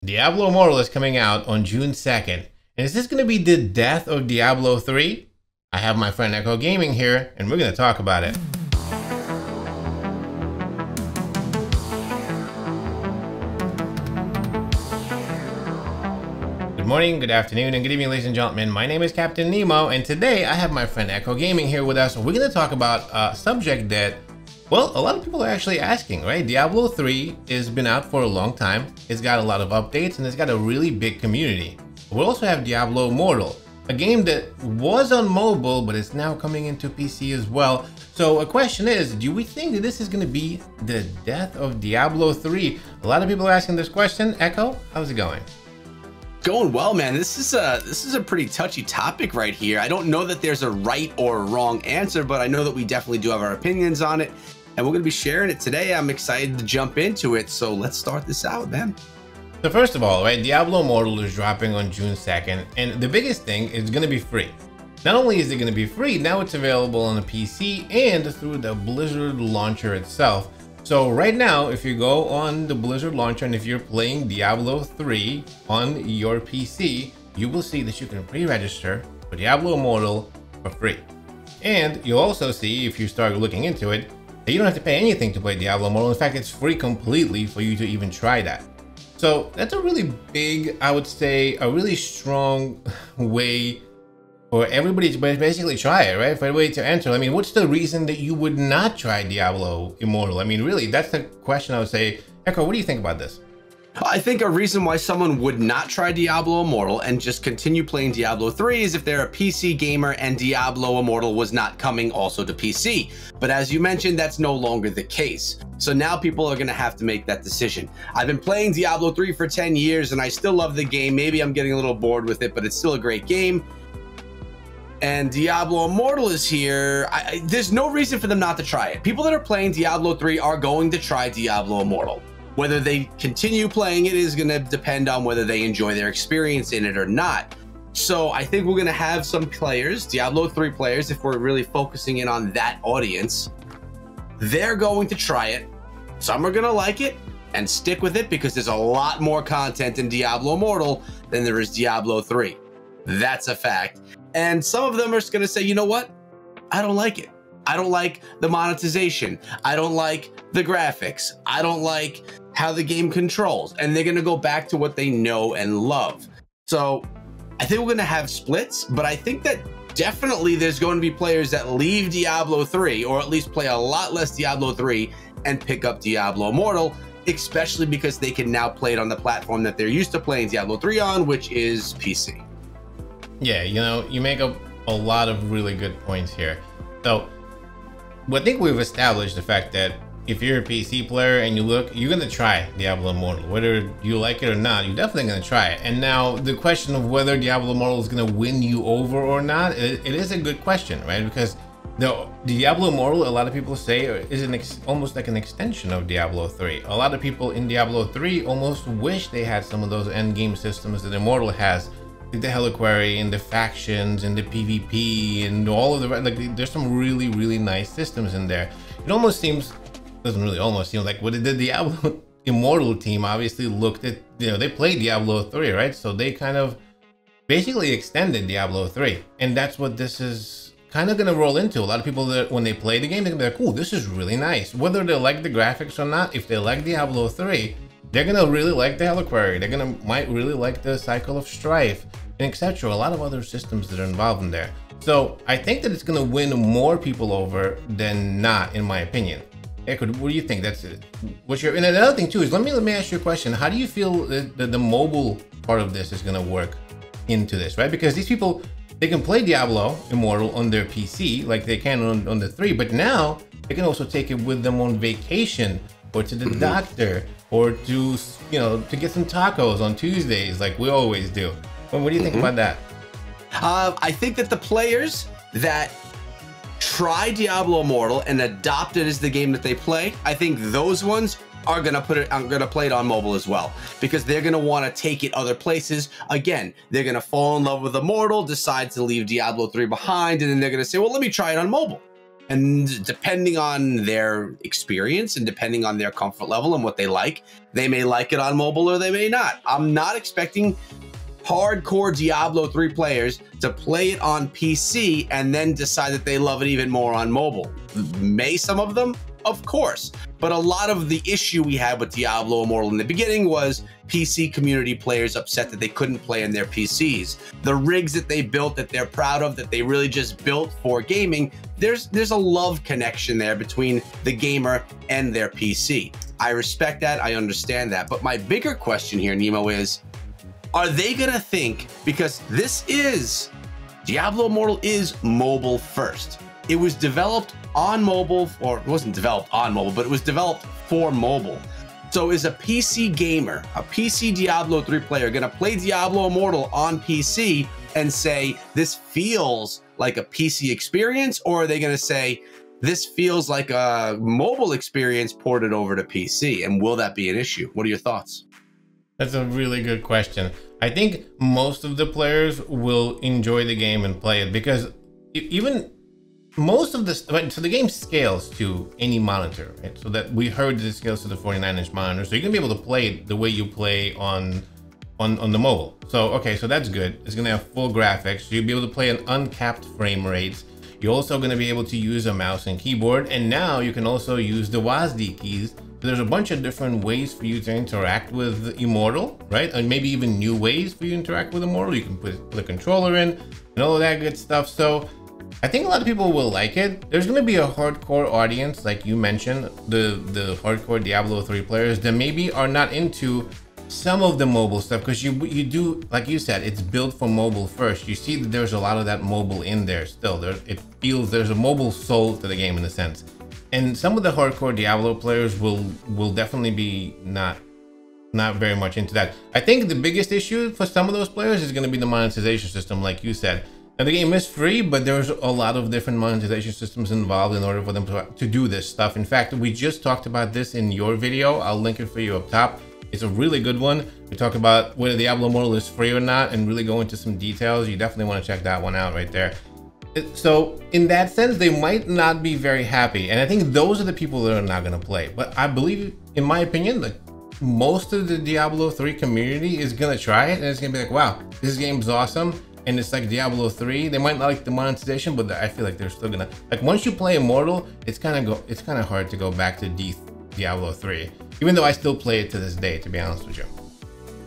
Diablo Immortal is coming out on June 2nd. And is this going to be the death of Diablo 3? I have my friend Echo Gaming here, and we're going to talk about it. Good morning, good afternoon, and good evening, ladies and gentlemen. My name is Captain Nemo, and today I have my friend Echo Gaming here with us. We're going to talk about a subject that, well, a lot of people are actually asking, right? Diablo 3 has been out for a long time. It's got a lot of updates, and it's got a really big community. We also have Diablo Immortal, a game that was on mobile, but it's now coming into PC as well. So a question is, do we think that this is going to be the death of Diablo 3? A lot of people are asking this question. Echo, how's it going? Going well, man. This is a pretty touchy topic right here. I don't know that there's a right or wrong answer, but I know that we definitely do have our opinions on it, and we're going to be sharing it today. I'm excited to jump into it, so let's start this out, man. So first of all, right, Diablo Immortal is dropping on June 2nd, and the biggest thing is going to be free. Not only is it going to be free, now it's available on the PC and through the Blizzard launcher itself. So right now, if you go on the Blizzard launcher and if you're playing Diablo 3 on your PC, you will see that you can pre-register for Diablo Immortal for free. And you'll also see, if you start looking into it, that you don't have to pay anything to play Diablo Immortal. In fact, it's free completely for you to even try that. So that's a really big, I would say, a really strong way for everybody to basically try it, right? For everybody to enter. I mean, what's the reason that you would not try Diablo Immortal? I mean, really, that's the question I would say. Echo, what do you think about this? I think a reason why someone would not try Diablo Immortal and just continue playing Diablo 3 is if they're a PC gamer and Diablo Immortal was not coming also to PC. But as you mentioned, that's no longer the case. So now people are going to have to make that decision. I've been playing Diablo 3 for 10 years and I still love the game. Maybe I'm getting a little bored with it, but it's still a great game. And Diablo Immortal is here. There's no reason for them not to try it. People that are playing Diablo 3 are going to try Diablo Immortal. Whether they continue playing it is going to depend on whether they enjoy their experience in it or not. So I think we're going to have some players, Diablo 3 players, if we're really focusing in on that audience, they're going to try it. Some are going to like it and stick with it because there's a lot more content in Diablo Immortal than there is Diablo 3. That's a fact. And some of them are just going to say, you know what? I don't like it. I don't like the monetization. I don't like the graphics. I don't like how the game controls. And they're going to go back to what they know and love. So I think we're going to have splits, but I think that definitely there's going to be players that leave Diablo 3, or at least play a lot less Diablo 3 and pick up Diablo Immortal, especially because they can now play it on the platform that they're used to playing Diablo 3 on, which is PC. Yeah, you know, you make up a lot of really good points here. So I think we've established the fact that if you're a PC player and you look, you're going to try Diablo Immortal. Whether you like it or not, you're definitely going to try it. And now the question of whether Diablo Immortal is going to win you over or not, it is a good question, right? Because the Diablo Immortal, a lot of people say, is almost like an extension of Diablo 3. A lot of people in Diablo 3 almost wish they had some of those endgame systems that Immortal has. Like the Heliquary and the factions and the PvP and all of the, like, there's some really, really nice systems in there. It almost seems, doesn't really almost seem like what the Diablo Immortal team obviously looked at, you know, they played Diablo 3, right? So they kind of basically extended Diablo 3. And that's what this is kind of going to roll into. A lot of people that when they play the game, they're going to be like, cool, this is really nice. Whether they like the graphics or not, if they like Diablo 3, they're going to really like the Heliquary. They're going to might really like the Cycle of Strife, and etc. A lot of other systems that are involved in there. So I think that it's going to win more people over than not, in my opinion. Echo, what do you think? That's it. What's your, and another thing too is, let me ask you a question. How do you feel that the mobile part of this is going to work into this, right? Because these people, they can play Diablo Immortal on their PC like they can on the 3, but now they can also take it with them on vacation or to the doctor or to, you know, to get some tacos on Tuesdays like we always do. Well, what do you think about that? I think that the players that try Diablo Immortal and adopt it as the game that they play, I think those ones are gonna play it on mobile as well, because they're gonna want to take it other places. Again, they're gonna fall in love with Immortal, decide to leave Diablo 3 behind, and then they're gonna say, well, let me try it on mobile. And depending on their experience and depending on their comfort level and what they like, they may like it on mobile or they may not. I'm not expecting hardcore Diablo 3 players to play it on PC and then decide that they love it even more on mobile. May some of them? Of course. But a lot of the issue we had with Diablo Immortal in the beginning was PC community players upset that they couldn't play on their PCs. The rigs that they built that they're proud of, that they really just built for gaming, there's a love connection there between the gamer and their PC. I respect that, I understand that. But my bigger question here, Nemo, is, are they gonna think, because Diablo Immortal is mobile first. It was developed on mobile, or it wasn't developed on mobile, but it was developed for mobile. So is a PC gamer, a PC Diablo 3 player, gonna play Diablo Immortal on PC and say, this feels like a PC experience? Or are they gonna say, this feels like a mobile experience ported over to PC? And will that be an issue? What are your thoughts? That's a really good question. I think most of the players will enjoy the game and play it, because even most of this, so the game scales to any monitor, right? So that we heard that it scales to the 49-inch monitor, so you're gonna be able to play it the way you play on the mobile. So okay, so that's good. It's gonna have full graphics, so you'll be able to play an uncapped frame rates. You're also gonna be able to use a mouse and keyboard, and now you can also use the WASD keys. So there's a bunch of different ways for you to interact with Immortal, right? And maybe even new ways for you to interact with Immortal. You can put the controller in and all of that good stuff. So I think a lot of people will like it. There's going to be a hardcore audience, like you mentioned, the hardcore Diablo 3 players that maybe are not into some of the mobile stuff, because you do, like you said, it's built for mobile first. You see that there's a lot of that mobile in there still. It feels there's a mobile soul to the game in a sense. And some of the hardcore Diablo players will definitely be not very much into that. I think the biggest issue for some of those players is going to be the monetization system, like you said. Now, the game is free, but there's a lot of different monetization systems involved in order for them to do this stuff. In fact, we just talked about this in your video. I'll link it for you up top. It's a really good one. We talk about whether Diablo Immortal is free or not and really go into some details. You definitely want to check that one out right there. So in that sense, they might not be very happy. And I think those are the people that are not going to play. But I believe, in my opinion, that most of the Diablo 3 community is going to try it. And it's going to be like, wow, this game's awesome. And it's like Diablo 3. They might not like the monetization, but I feel like they're still gonna, like, once you play Immortal, it's kind of hard to go back to Diablo 3. Even though I still play it to this day, to be honest with you.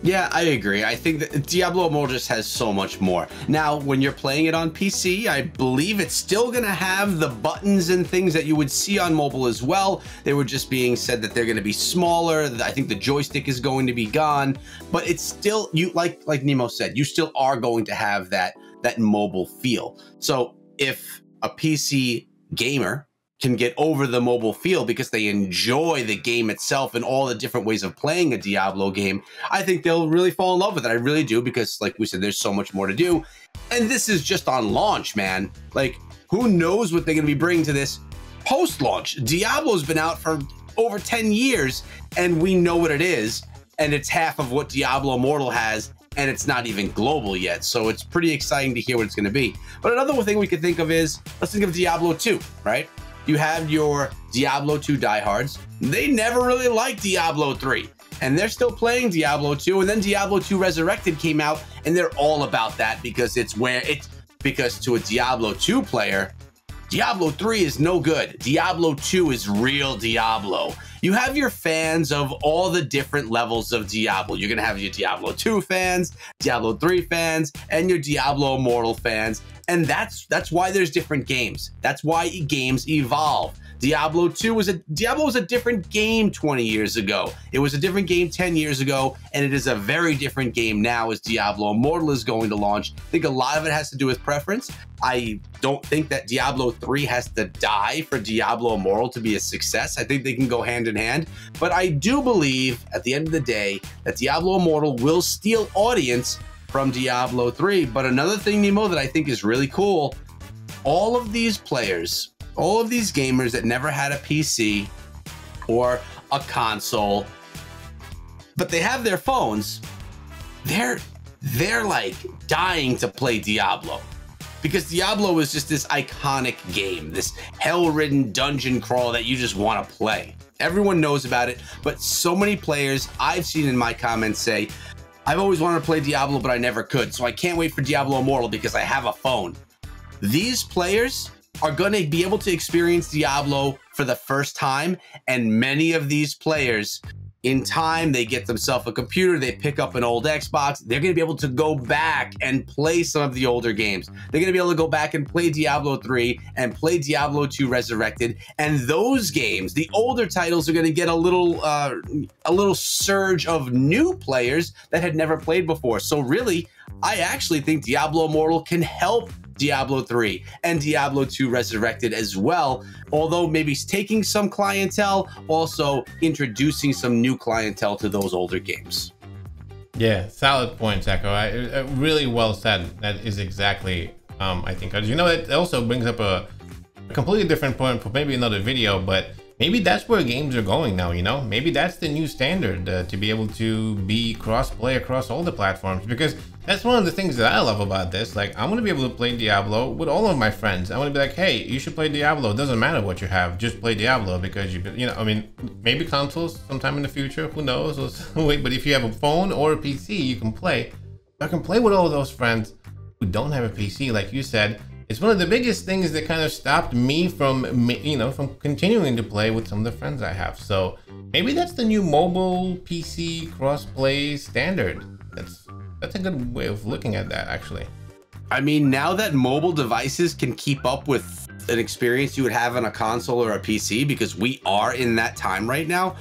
Yeah, I agree. I think that Diablo Immortal just has so much more. Now, when you're playing it on PC, I believe it's still going to have the buttons and things that you would see on mobile as well. They were just being said that they're going to be smaller. I think the joystick is going to be gone, but it's still, like Nemo said, you still are going to have that mobile feel. So if a PC gamer can get over the mobile feel because they enjoy the game itself and all the different ways of playing a Diablo game, I think they'll really fall in love with it. I really do, because like we said, there's so much more to do. And this is just on launch, man. Like, who knows what they're going to be bringing to this post-launch? Diablo's been out for over 10 years, and we know what it is. And it's half of what Diablo Immortal has, and it's not even global yet. So it's pretty exciting to hear what it's going to be. But another thing we could think of is, let's think of Diablo 2, right? You have your Diablo 2 diehards. They never really liked Diablo 3, and they're still playing Diablo 2. And then Diablo 2 Resurrected came out, and they're all about that, because because to a Diablo 2 player, Diablo 3 is no good. Diablo 2 is real Diablo. You have your fans of all the different levels of Diablo. You're gonna have your Diablo 2 fans, Diablo 3 fans, and your Diablo Immortal fans. And that's why there's different games. That's why games evolve. Diablo 2 was a different game 20 years ago. It was a different game 10 years ago, and it is a very different game now as Diablo Immortal is going to launch. I think a lot of it has to do with preference. I don't think that Diablo 3 has to die for Diablo Immortal to be a success. I think they can go hand in hand. But I do believe, at the end of the day, that Diablo Immortal will steal audience from Diablo 3. But another thing, Nemo, that I think is really cool, all of these players, all of these gamers that never had a PC or a console, but they have their phones, they're like dying to play Diablo. because Diablo is just this iconic game, this hell-ridden dungeon crawl that you just want to play. Everyone knows about it, but so many players I've seen in my comments say, I've always wanted to play Diablo, but I never could, so I can't wait for Diablo Immortal because I have a phone. These players are going to be able to experience Diablo for the first time, and many of these players, in time, they get themselves a computer, they pick up an old Xbox, they're going to be able to go back and play some of the older games. They're going to be able to go back and play Diablo 3 and play Diablo 2 Resurrected, and those games, the older titles, are going to get a little surge of new players that had never played before. So really, I actually think Diablo Immortal can help Diablo 3 and Diablo 2 Resurrected as well, although maybe taking some clientele, also introducing some new clientele to those older games. Yeah, solid points, Echo. Really well said. That is exactly, I think. You know, it also brings up a completely different point for maybe another video, but maybe that's where games are going now, you know? Maybe that's the new standard, to be able to be cross-play across all the platforms, because that's one of the things that I love about this. Like, I'm going to be able to play Diablo with all of my friends. I'm going to be like, hey, you should play Diablo. It doesn't matter what you have. Just play Diablo because, you know, I mean, maybe consoles sometime in the future. Who knows? Wait, but if you have a phone or a PC, you can play. I can play with all of those friends who don't have a PC, like you said. It's one of the biggest things that kind of stopped me from, you know, from continuing to play with some of the friends I have. So maybe that's the new mobile PC cross-play standard. That's a good way of looking at that, actually. I mean, now that mobile devices can keep up with an experience you would have on a console or a PC, because we are in that time right now,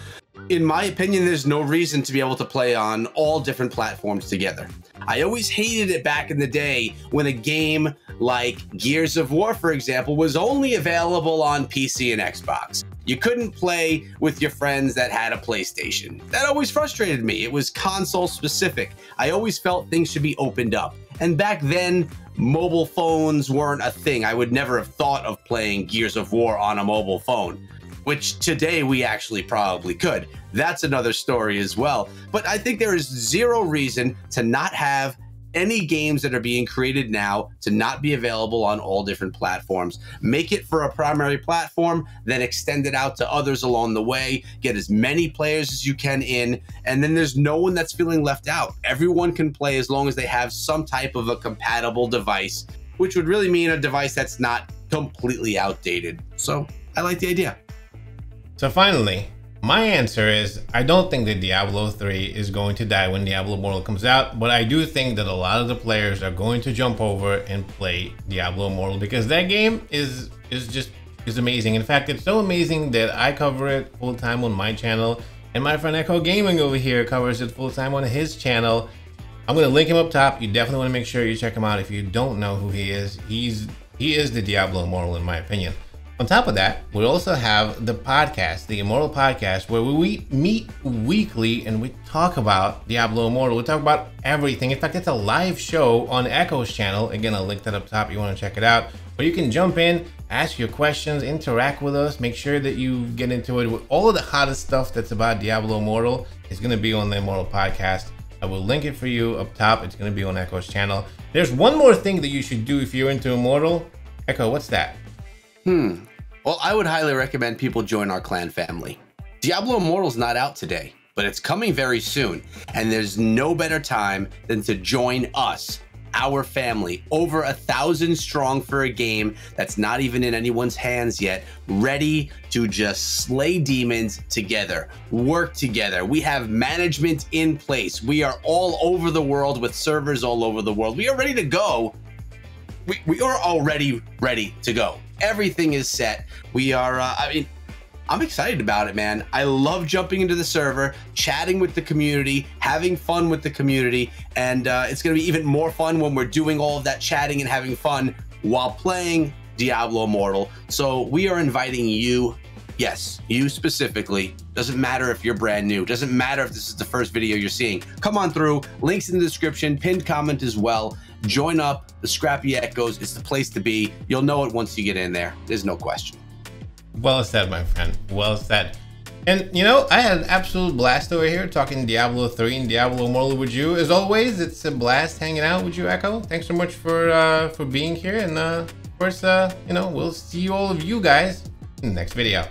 in my opinion, there's no reason to be able to play on all different platforms together. I always hated it back in the day when a game like Gears of War, for example, was only available on PC and Xbox. You couldn't play with your friends that had a PlayStation. That always frustrated me. It was console specific. I always felt things should be opened up. And back then, mobile phones weren't a thing. I would never have thought of playing Gears of War on a mobile phone, which today we actually probably could. That's another story as well. But I think there is zero reason to not have any games that are being created now to not be available on all different platforms. Make it for a primary platform, then extend it out to others along the way. Get as many players as you can in, and then there's no one that's feeling left out. Everyone can play as long as they have some type of a compatible device, which would really mean a device that's not completely outdated. So I like the idea. So finally, my answer is I don't think that Diablo 3 is going to die when Diablo Immortal comes out, but I do think that a lot of the players are going to jump over and play Diablo Immortal because that game is amazing. In fact, it's so amazing that I cover it full time on my channel, and my friend Echo Gaming over here covers it full time on his channel. I'm going to link him up top. You definitely want to make sure you check him out if you don't know who he is. He is the Diablo Immortal in my opinion. On top of that, we also have the podcast, the Immortal Podcast, where we meet weekly and we talk about Diablo Immortal. We talk about everything. In fact, it's a live show on Echo's channel. Again, I'll link that up top if you want to check it out. But you can jump in, ask your questions, interact with us, make sure that you get into it with all of the hottest stuff that's about Diablo Immortal. It's going to be on the Immortal Podcast. I will link it for you up top. It's going to be on Echo's channel. There's one more thing that you should do if you're into Immortal. Echo, what's that? Well, I would highly recommend people join our clan family. Diablo Immortal's not out today, but it's coming very soon. And there's no better time than to join us, our family, over 1,000 strong for a game that's not even in anyone's hands yet, ready to just slay demons together, work together. We have management in place. We are all over the world with servers all over the world. We are ready to go. We are already ready to go. Everything is set. We are, I mean, I'm excited about it, man. I love jumping into the server, chatting with the community, having fun with the community, and it's going to be even more fun when we're doing all of that chatting and having fun while playing Diablo Immortal. So we are inviting you, yes, you specifically. Doesn't matter if you're brand new. Doesn't matter if this is the first video you're seeing. Come on through. Links in the description, pinned comment as well. Join up. The Scrappy Echoes. It's the place to be. You'll know it once you get in there. There's no question. Well said, my friend. Well said. And you know, I had an absolute blast over here talking Diablo 3 and Diablo Immortal with you. As always, it's a blast hanging out with you, Echo. Thanks so much for being here, and of course, you know, we'll see all of you guys in the next video.